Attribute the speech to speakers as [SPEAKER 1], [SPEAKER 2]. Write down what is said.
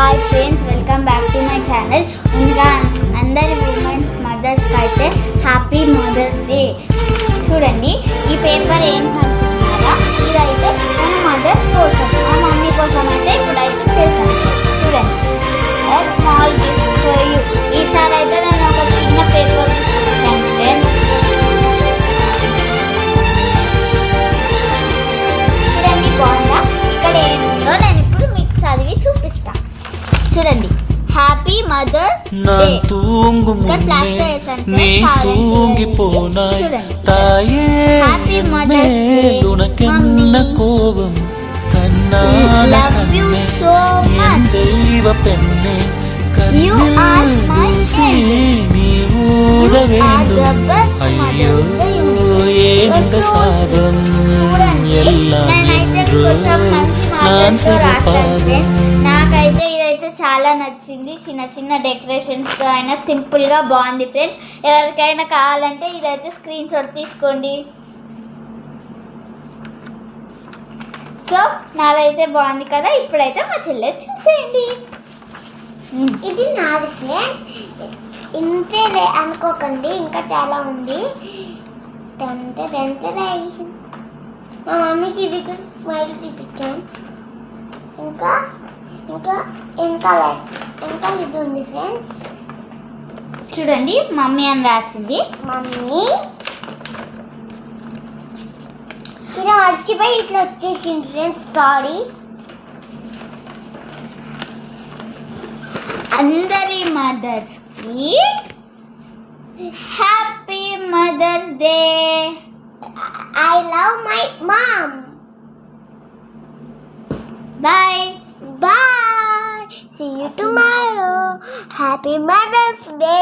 [SPEAKER 1] Hi friends, welcome back to my channel. ముందుగా అందరి women's మదర్స్కి అయితే హ్యాపీ మదర్స్ డే. చూడండి, ఈ పేపర్ ఏంటనుకుంటున్నారా? ఇదైతే మన మదర్స్ కోసం, మా మమ్మీ కోసం అయితే ఇప్పుడైతే చేశాను. చూడండి, స్మాల్ గిఫ్ట్ ఫర్ యూ. ఈసారి అయితే నేను ఒక చిన్న పేపర్ ఇచ్చాను ఫ్రెండ్స్. చూడండి, బాగుందా? ఇక్కడ ఏంటో నేను ఇప్పుడు మీకు చదివి చూపిస్తాను. చూడండి, happy mother's day. Happy mother's day mummy, love you so much. You are my angel. You are the best mother in the universe. చూడండి, నేనైతే కొంచెం మంచి మాటలతో రాశాను ఫ్రెండ్స్. నాకైతే ఇదైతే చాలా నచ్చింది. చిన్న చిన్న డెకరేషన్స్తో అయినా సింపుల్గా బాగుంది ఫ్రెండ్స్. ఎవరికైనా కావాలంటే ఇదైతే స్క్రీన్ షాట్ తీసుకోండి. సో నాదైతే బాగుంది కదా. ఇప్పుడైతే మా చెల్లె చూసేయండి.
[SPEAKER 2] ఇది నాది ఫ్రెండ్స్, ఇంతే అనుకోకండి, ఇంకా చాలా ఉంది. మా మమ్మీకి ఇది కూడా స్మైల్ చూపించాను. ఇంకా ఇంకా ఇంకా ఇంకా ఇది ఉంది ఫ్రెండ్స్.
[SPEAKER 1] చూడండి, మమ్మీ అని రాసింది.
[SPEAKER 2] మమ్మీ ఇలా మర్చిపోయి ఇట్లా వచ్చేసింది ఫ్రెండ్స్, సారీ.
[SPEAKER 1] అందరి మదర్స్ కి happy mother's day.
[SPEAKER 2] I love my mom.
[SPEAKER 1] Bye
[SPEAKER 2] bye, see you tomorrow. Happy mother's day.